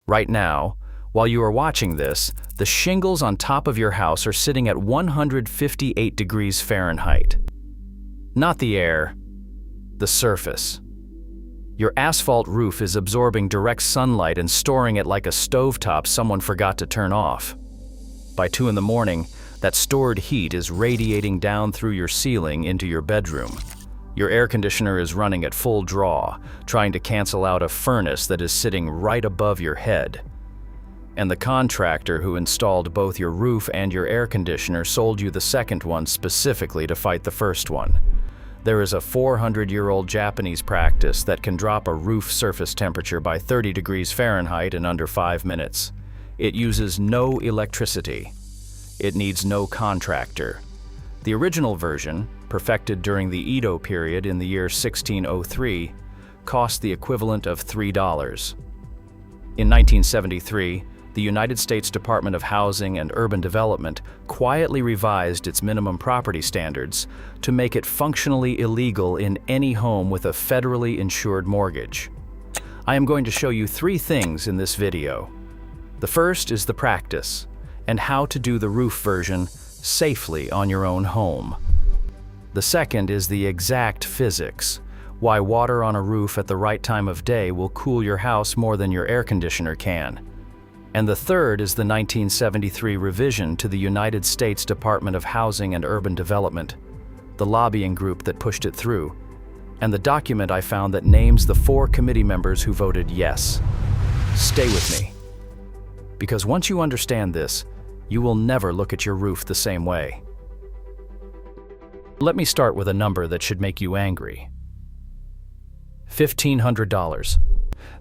Right now, while you are watching this, the shingles on top of your house are sitting at 158 degrees Fahrenheit. Not the air, the surface. Your asphalt roof is absorbing direct sunlight and storing it like a stovetop someone forgot to turn off. By 2 in the morning, that stored heat is radiating down through your ceiling into your bedroom. Your air conditioner is running at full draw, trying to cancel out a furnace that is sitting right above your head. And the contractor who installed both your roof and your air conditioner sold you the second one specifically to fight the first one. There is a 400-year-old Japanese practice that can drop a roof surface temperature by 30 degrees Fahrenheit in under 5 minutes. It uses no electricity. It needs no contractor. The original version, perfected during the Edo period in the year 1603, cost the equivalent of $3. In 1973, the United States Department of Housing and Urban Development quietly revised its minimum property standards to make it functionally illegal in any home with a federally insured mortgage. I am going to show you 3 things in this video. The first is the practice, and how to do the roof version safely on your own home. The second is the exact physics, why water on a roof at the right time of day will cool your house more than your air conditioner can. And the third is the 1973 revision to the United States Department of Housing and Urban Development, the lobbying group that pushed it through, and the document I found that names the 4 committee members who voted yes. Stay with me. Because once you understand this, you will never look at your roof the same way. Let me start with a number that should make you angry. $1,500.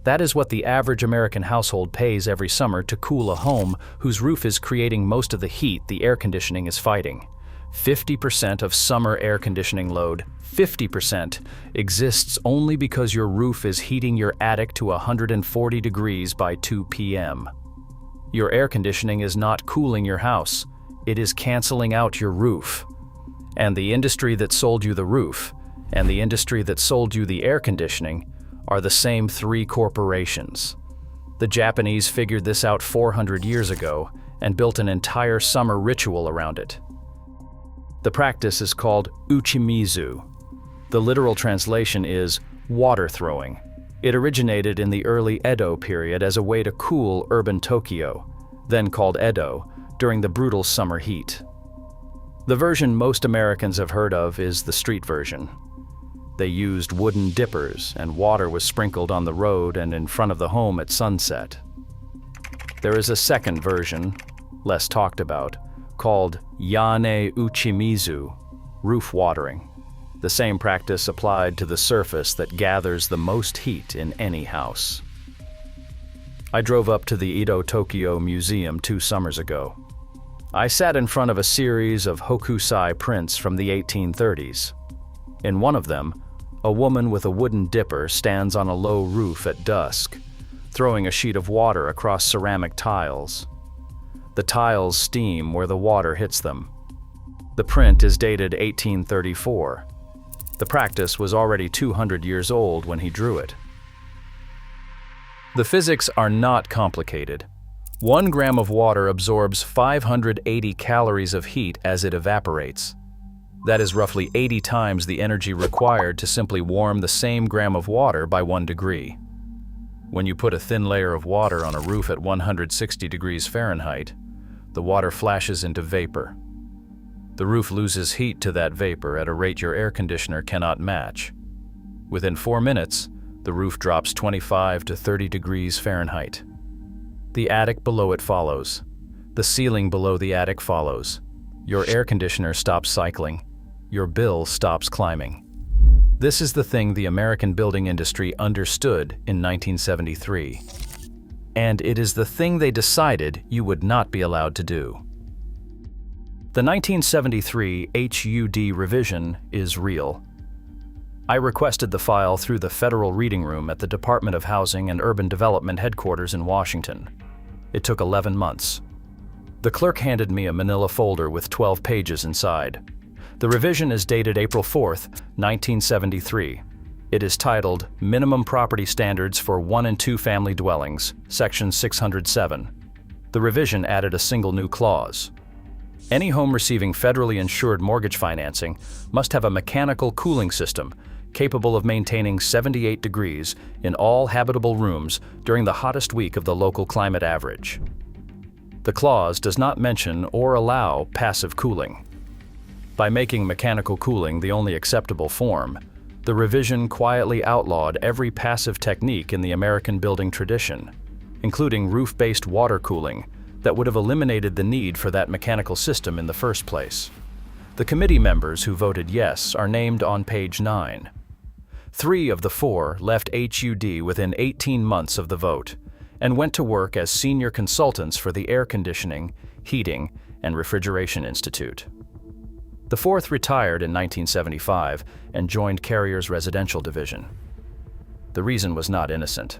That is what the average American household pays every summer to cool a home whose roof is creating most of the heat the air conditioning is fighting. 50% of summer air conditioning load, 50%, exists only because your roof is heating your attic to 140 degrees by 2 p.m. Your air conditioning is not cooling your house, it is canceling out your roof. And the industry that sold you the roof, and the industry that sold you the air conditioning, are the same 3 corporations. The Japanese figured this out 400 years ago and built an entire summer ritual around it. The practice is called uchimizu. The literal translation is water throwing. It originated in the early Edo period as a way to cool urban Tokyo, then called Edo, during the brutal summer heat. The version most Americans have heard of is the street version. They used wooden dippers, and water was sprinkled on the road and in front of the home at sunset. There is a second version, less talked about, called yane-uchimizu, roof watering. The same practice applied to the surface that gathers the most heat in any house. I drove up to the Edo Tokyo Museum 2 summers ago. I sat in front of a series of hokusai prints from the 1830s. In one of them, a woman with a wooden dipper stands on a low roof at dusk, throwing a sheet of water across ceramic tiles. The tiles steam where the water hits them. The print is dated 1834. The practice was already 200 years old when he drew it. The physics are not complicated. 1 gram of water absorbs 580 calories of heat as it evaporates. That is roughly 80 times the energy required to simply warm the same gram of water by 1 degree. When you put a thin layer of water on a roof at 160 degrees Fahrenheit, the water flashes into vapor. The roof loses heat to that vapor at a rate your air conditioner cannot match. Within 4 minutes, the roof drops 25 to 30 degrees Fahrenheit. The attic below it follows. The ceiling below the attic follows. Your air conditioner stops cycling. Your bill stops climbing. This is the thing the American building industry understood in 1973. And it is the thing they decided you would not be allowed to do. The 1973 HUD revision is real. I requested the file through the Federal Reading Room at the Department of Housing and Urban Development headquarters in Washington. It took 11 months. The clerk handed me a manila folder with 12 pages inside. The revision is dated April 4th, 1973. It is titled Minimum Property Standards for 1- and 2-Family Dwellings, Section 607. The revision added a single new clause. Any home receiving federally insured mortgage financing must have a mechanical cooling system capable of maintaining 78 degrees in all habitable rooms during the hottest week of the local climate average. The clause does not mention or allow passive cooling. By making mechanical cooling the only acceptable form, the revision quietly outlawed every passive technique in the American building tradition, including roof-based water cooling that would have eliminated the need for that mechanical system in the first place. The committee members who voted yes are named on page 9. 3 of the 4 left HUD within 18 months of the vote and went to work as senior consultants for the Air Conditioning, Heating, and Refrigeration Institute. The 4th retired in 1975 and joined Carrier's residential division. The reason was not innocent.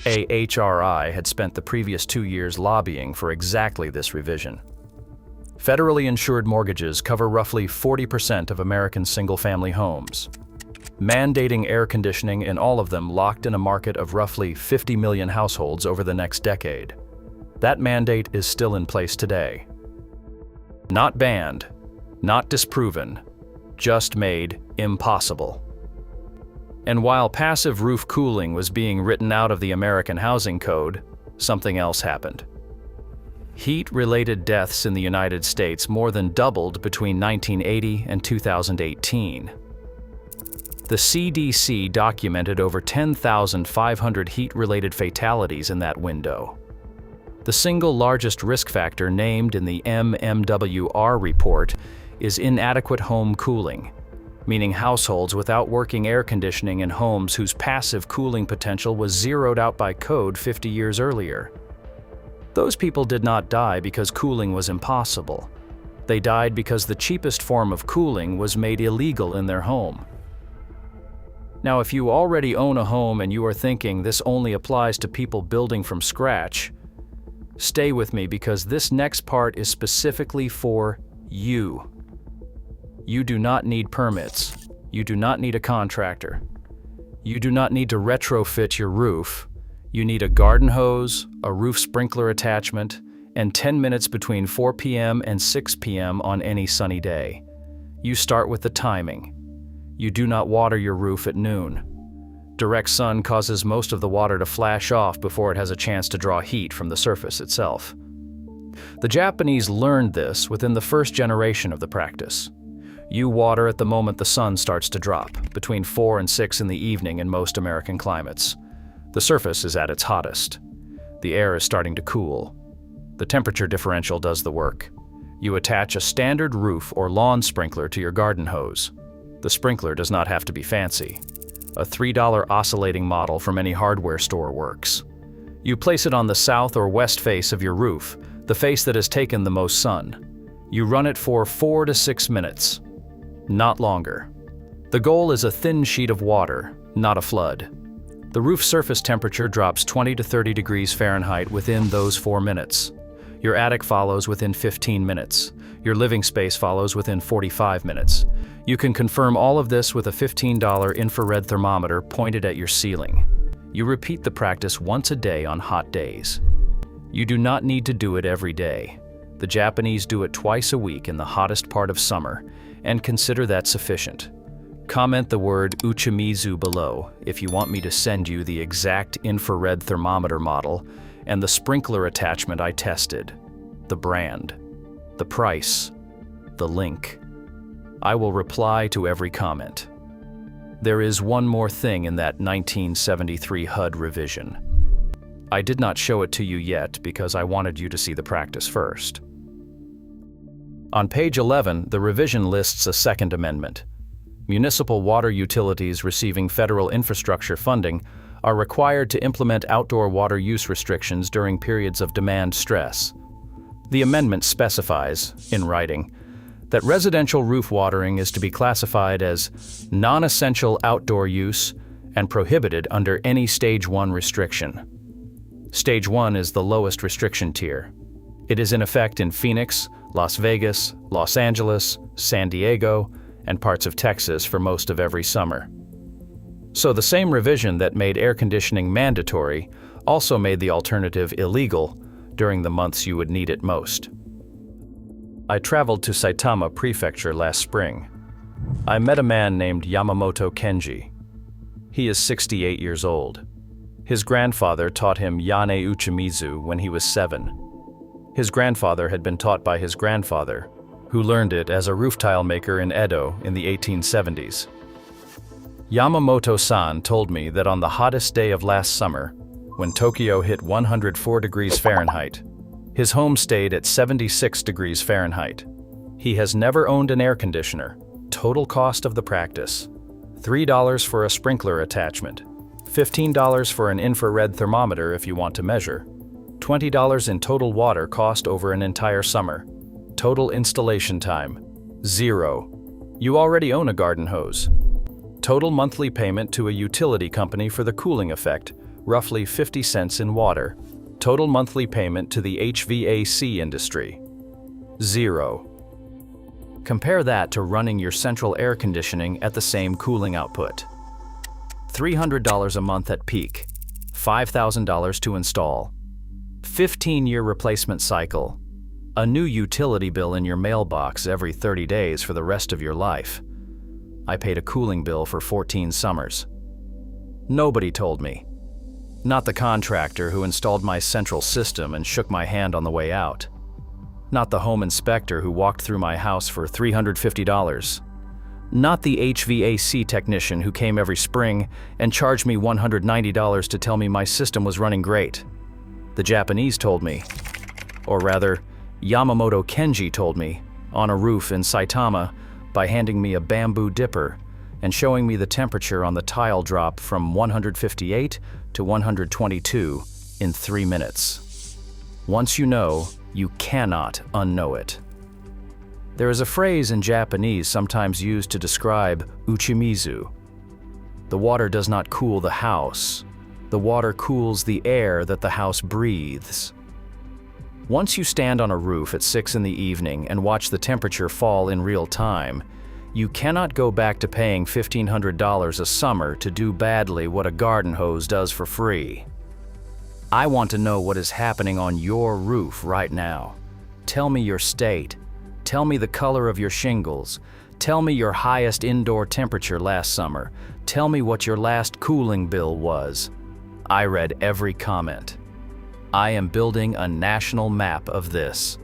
AHRI had spent the previous 2 years lobbying for exactly this revision. Federally insured mortgages cover roughly 40% of American single-family homes. Mandating air conditioning in all of them locked in a market of roughly 50 million households over the next decade. That mandate is still in place today. Not banned, not disproven, just made impossible. And while passive roof cooling was being written out of the American Housing Code, something else happened. Heat-related deaths in the United States more than doubled between 1980 and 2018. The CDC documented over 10,500 heat-related fatalities in that window. The single largest risk factor named in the MMWR report is inadequate home cooling, meaning households without working air conditioning in homes whose passive cooling potential was zeroed out by code 50 years earlier. Those people did not die because cooling was impossible. They died because the cheapest form of cooling was made illegal in their home. Now, if you already own a home and you are thinking this only applies to people building from scratch, stay with me because this next part is specifically for you. You do not need permits. You do not need a contractor. You do not need to retrofit your roof. You need a garden hose, a roof sprinkler attachment, and 10 minutes between 4 p.m. and 6 p.m. on any sunny day. You start with the timing. You do not water your roof at noon. Direct sun causes most of the water to flash off before it has a chance to draw heat from the surface itself. The Japanese learned this within the first generation of the practice. You water at the moment the sun starts to drop, between 4 and 6 in the evening in most American climates. The surface is at its hottest. The air is starting to cool. The temperature differential does the work. You attach a standard roof or lawn sprinkler to your garden hose. The sprinkler does not have to be fancy. A $3 oscillating model from any hardware store works. You place it on the south or west face of your roof, the face that has taken the most sun. You run it for 4 to 6 minutes, not longer. The goal is a thin sheet of water, not a flood. The roof surface temperature drops 20 to 30 degrees Fahrenheit within those 4 minutes. Your attic follows within 15 minutes. Your living space follows within 45 minutes. You can confirm all of this with a $15 infrared thermometer pointed at your ceiling. You repeat the practice once a day on hot days. You do not need to do it every day. The Japanese do it twice a week in the hottest part of summer, and consider that sufficient. Comment the word "uchimizu" below if you want me to send you the exact infrared thermometer model and the sprinkler attachment I tested, the brand, the price, the link. I will reply to every comment. There is one more thing in that 1973 HUD revision. I did not show it to you yet because I wanted you to see the practice first. On page 11, the revision lists a second amendment. Municipal water utilities receiving federal infrastructure funding are required to implement outdoor water use restrictions during periods of demand stress. The amendment specifies, in writing, that residential roof watering is to be classified as non-essential outdoor use and prohibited under any Stage 1 restriction. Stage 1 is the lowest restriction tier. It is in effect in Phoenix, Las Vegas, Los Angeles, San Diego, and parts of Texas for most of every summer. So the same revision that made air conditioning mandatory also made the alternative illegal during the months you would need it most. I traveled to Saitama Prefecture last spring. I met a man named Yamamoto Kenji. He is 68 years old. His grandfather taught him yane-uchimizu when he was 7. His grandfather had been taught by his grandfather, who learned it as a roof tile maker in Edo in the 1870s. Yamamoto-san told me that on the hottest day of last summer, when Tokyo hit 104 degrees Fahrenheit, his home stayed at 76 degrees Fahrenheit. He has never owned an air conditioner. Total cost of the practice: $3 for a sprinkler attachment, $15 for an infrared thermometer if you want to measure, $20 in total water cost over an entire summer. Total installation time: 0. You already own a garden hose. Total monthly payment to a utility company for the cooling effect, roughly 50 cents in water. Total monthly payment to the HVAC industry: 0. Compare that to running your central air conditioning at the same cooling output. $300 a month at peak, $5,000 to install. 15-year replacement cycle. A new utility bill in your mailbox every 30 days for the rest of your life. I paid a cooling bill for 14 summers. Nobody told me. Not the contractor who installed my central system and shook my hand on the way out. Not the home inspector who walked through my house for $350. Not the HVAC technician who came every spring and charged me $190 to tell me my system was running great. The Japanese told me, or rather, Yamamoto Kenji told me, on a roof in Saitama by handing me a bamboo dipper and showing me the temperature on the tile drop from 158 to 122 in 3 minutes. Once you know, you cannot unknow it. There is a phrase in Japanese sometimes used to describe uchimizu. The water does not cool the house. The water cools the air that the house breathes. Once you stand on a roof at 6 in the evening and watch the temperature fall in real time, you cannot go back to paying $1,500 a summer to do badly what a garden hose does for free. I want to know what is happening on your roof right now. Tell me your state. Tell me the color of your shingles. Tell me your highest indoor temperature last summer. Tell me what your last cooling bill was. I read every comment. I am building a national map of this.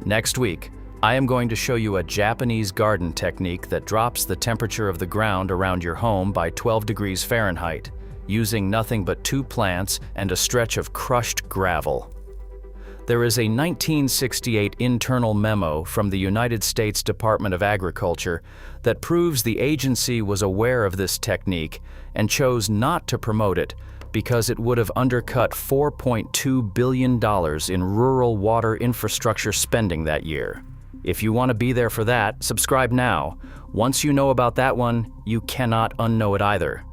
Next week, I am going to show you a Japanese garden technique that drops the temperature of the ground around your home by 12 degrees Fahrenheit, using nothing but 2 plants and a stretch of crushed gravel. There is a 1968 internal memo from the United States Department of Agriculture that proves the agency was aware of this technique and chose not to promote it because it would have undercut $4.2 billion in rural water infrastructure spending that year. If you want to be there for that, subscribe now. Once you know about that one, you cannot unknow it either.